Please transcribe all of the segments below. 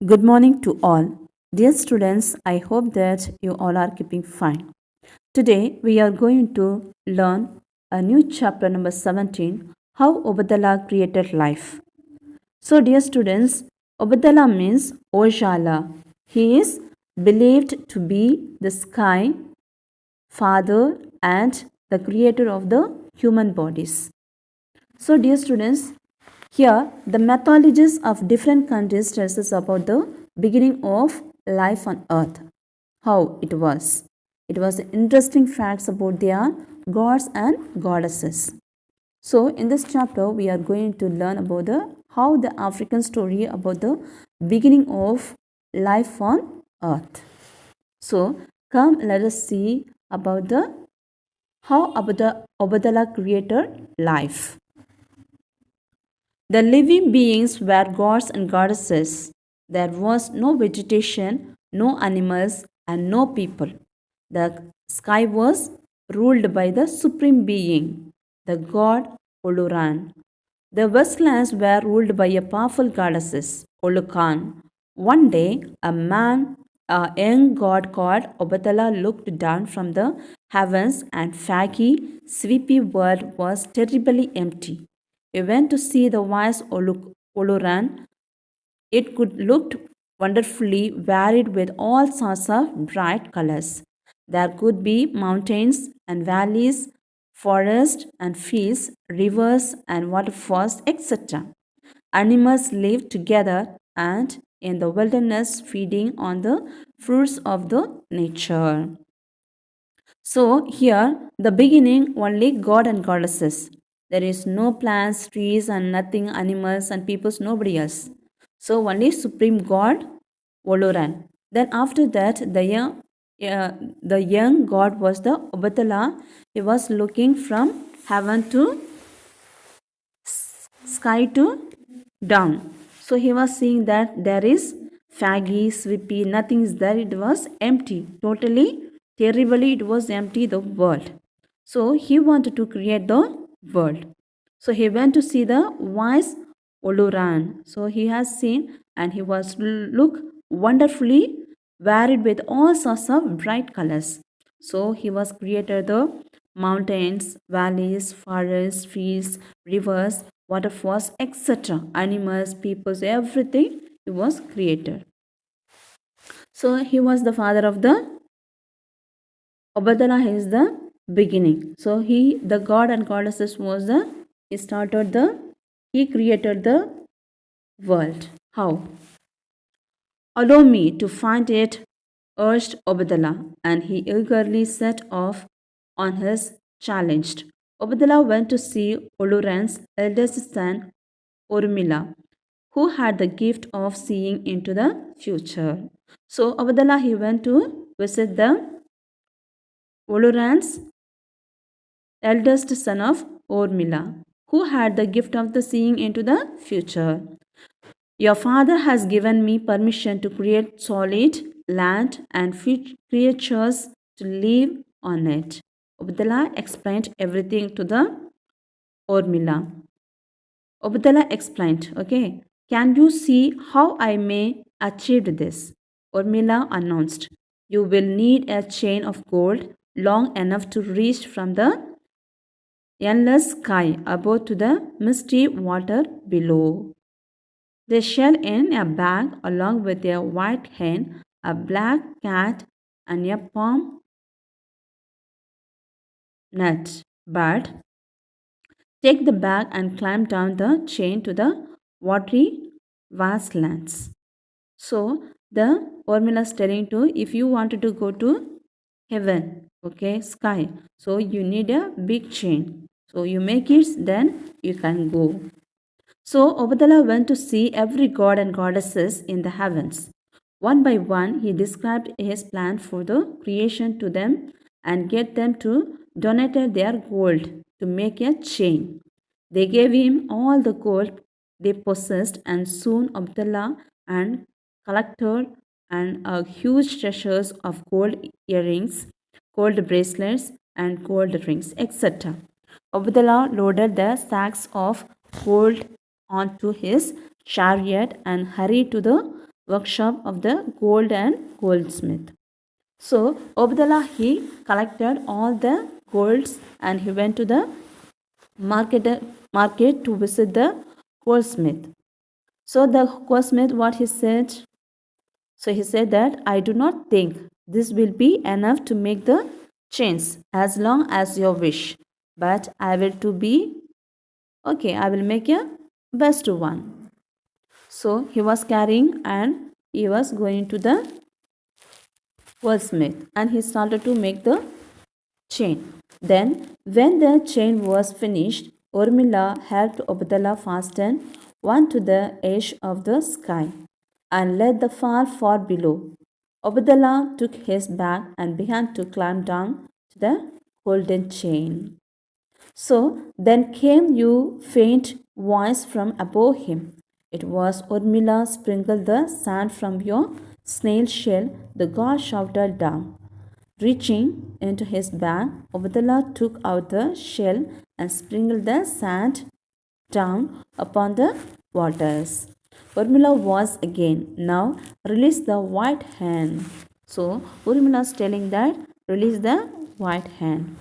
Good morning to all. Dear students, I hope that you all are keeping fine. Today we are going to learn a new chapter number 17, How Obadallah Created Life. So, dear students, Obadallah means Ojala. He is believed to be the sky, father, and the creator of the human bodies. So, dear students, here the mythologies of different countries tells us about the beginning of life on earth, how it was. It was interesting facts about their gods and goddesses. So, in this chapter, we are going to learn about the how the African story about the beginning of life on earth. So, come let us see about the how Obadallah created life. The living beings were gods and goddesses. There was no vegetation, no animals, and no people. The sky was ruled by the supreme being, the god Uluran. The wastelands were ruled by a powerful goddess, Ulukan. One day, a young god called Obatala, looked down from the heavens, and faggy, sweepy world was terribly empty. He went to see the wise Uluran. It could look wonderfully varied with all sorts of bright colors. There could be mountains and valleys, forests and fields, rivers and waterfalls, etc. Animals lived together and in the wilderness feeding on the fruits of the nature. So here, the beginning only God and goddesses. There is no plants, trees, and nothing, animals and peoples, nobody else. So only Supreme God, Voloran. Then after that, uh, the young God was the Obatala. He was looking from heaven to sky to down. So he was seeing that there is faggy, sweepy, nothing is there. It was empty, totally, terribly, it was empty, the world. So he wanted to create the world. So he went to see the wise Oluran. So he has seen and he was look wonderfully varied with all sorts of bright colors. So he was created the mountains, valleys, forests, fields, rivers, waterfalls, etc. Animals, peoples, everything he was created. So he was the father of the Obadallah is the beginning. So he, the god and goddesses was the, he created the world. How? Allow me to find it, urged Obadallah, and he eagerly set off on his challenge. Obadallah went to see Uluran's eldest son, Urmila, who had the gift of seeing into the future. So Obadallah he went to visit the Uluran's eldest son of Urmila, who had the gift of the seeing into the future. Your father has given me permission to create solid land and creatures to live on it. Obdallah explained everything to the Urmila. Obdallah explained, okay, can you see how I may achieve this? Urmila announced, you will need a chain of gold long enough to reach from the endless sky above to the misty water below. They shell in a bag along with a white hen, a black cat, and a palm nut. But take the bag and climb down the chain to the watery wastelands. So the Ormila is telling to if you wanted to go to heaven, okay, sky, so you need a big chain. So you make it, then you can go. So Obadallah went to see every god and goddesses in the heavens. One by one, he described his plan for the creation to them and get them to donate their gold to make a chain. They gave him all the gold they possessed, and soon Abdullah and collected and huge treasures of gold earrings, gold bracelets, and gold rings, etc. Abdullah loaded the sacks of gold onto his chariot and hurried to the workshop of the gold and goldsmith. So Obadallah he collected all the golds and he went to the market market to visit the goldsmith. So the goldsmith what he said? So he said that I do not think this will be enough to make the chains as long as your wish, but I will to be okay. I will make a best one. So he was carrying and he was going to the goldsmith and he started to make the chain. Then, when the chain was finished, Urmila helped Obadallah fasten one to the edge of the sky and let the far, far below. Obadallah took his bag and began to climb down to the golden chain. So then came you faint voice from above him. It was Urmila sprinkled the sand from your snail shell, the god shouted down. Reaching into his bag, Obadallah took out the shell and sprinkled the sand down upon the waters. Urmila was again, now release the white hand. So Urmila is telling that release the white hand.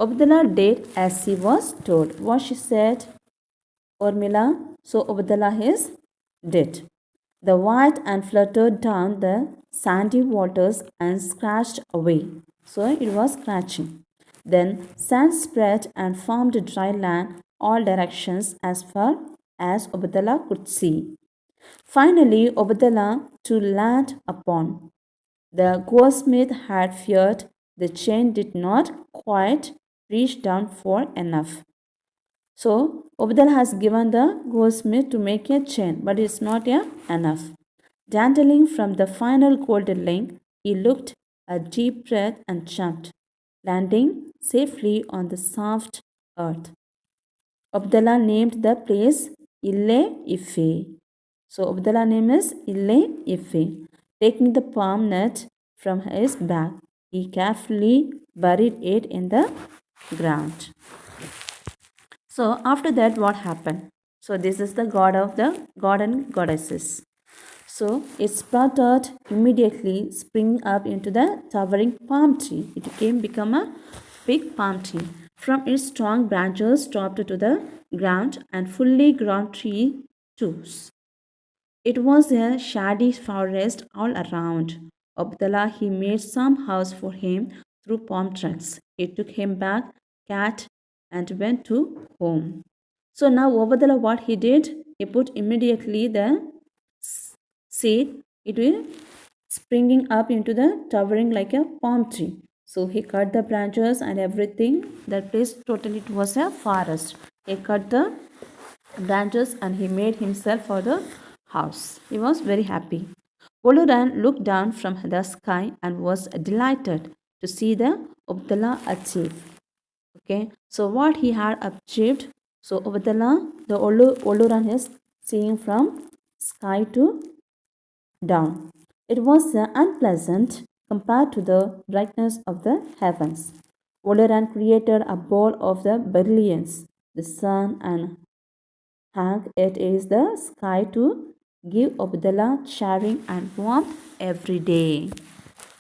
Abdullah did as he was told. What she said, Urmila, so Abdullah is did. The white and fluttered down the sandy waters and scratched away. So it was scratching. Then sand spread and formed dry land all directions as far as Obadallah could see. Finally, Obadallah to land upon. The goldsmith had feared the chain did not quite reach down for enough. So Obadal has given the goldsmith to make a chain, but it's not enough. Dangling from the final golden link, he looked a deep breath and jumped, landing safely on the soft earth. Abdallah named the place Ille Ife. So Abdallah name is Ille Ife. Taking the palm nut from his bag, he carefully buried it in the ground. So after that, what happened? So this is the god of the god and goddesses. So it sprouted immediately, spring up into the towering palm tree. It become a big palm tree. From its strong branches dropped to the ground and fully grown tree tools. It was a shady forest all around. Abdallah he made some house for him through palm trunks. He took him back, cat, and went to home. So now Abdallah what he did? He put immediately the seed. It will springing up into the towering like a palm tree. So he cut the branches and everything. That place totally it was a forest. He cut the branches and he made himself for the house. He was very happy. Oloran looked down from the sky and was delighted to see the Abdallah achieve. Okay, so what he had achieved. So Abdallah, the Oloran is seeing from sky to down. It was unpleasant compared to the brightness of the heavens. Oloran created a ball of the brilliance, the sun and hung it is the sky to give Abdullah sharing and warmth every day.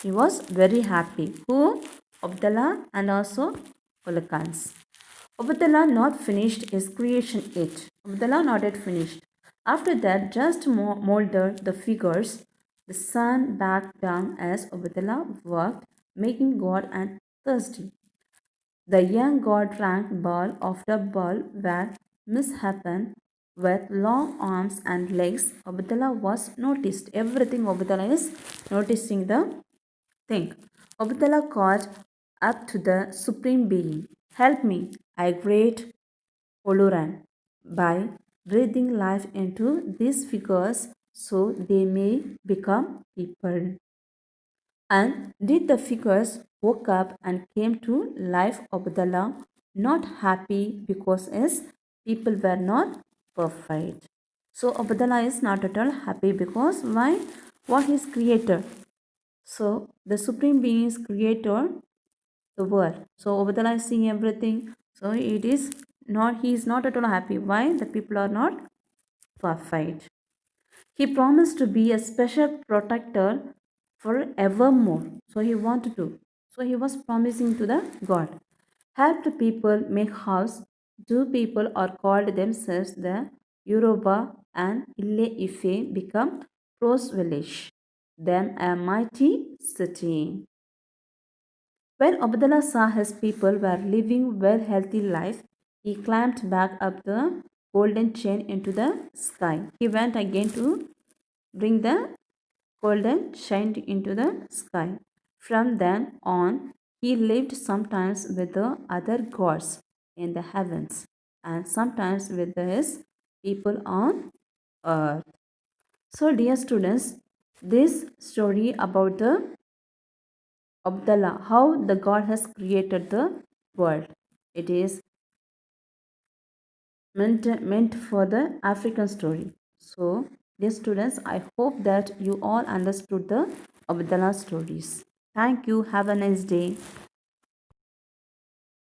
He was very happy. Who? Abdullah and also Ulakans. Abdullah not finished his creation yet. Abdullah not yet finished. After that, just molded the figures. The sun back down as Abdullah worked, making God and thirsty. The young god drank bowl after bowl where mishappen with long arms and legs. Abdullah was noticed. Everything Abdullah is noticing the thing. Abdullah called up to the Supreme Being. Help me, I great Oloran, by breathing life into these figures so they may become people. And did the figures woke up and came to life Abdullah, not happy because his people were not perfect. So Abdullah is not at all happy because why? What is creator? So the supreme being is creator the world. So Abdullah is seeing everything. So it is not he is not at all happy. Why? The people are not perfect. He promised to be a special protector forevermore. So he wanted to. So he was promising to the God. Help the people make house. Two people are called themselves the Yoruba and Ile Ife become Rose village. Then a mighty city. When Abdullah saw his people were living well healthy life, he climbed back up the golden chain into the sky. He went again to bring the golden chain into the sky. From then on, he lived sometimes with the other gods in the heavens and sometimes with his people on earth. So, dear students, this story about the Abdallah, how the God has created the world. It is meant for the African story. So, dear students, I hope that you all understood the Abdallah stories. Thank you. Have a nice day.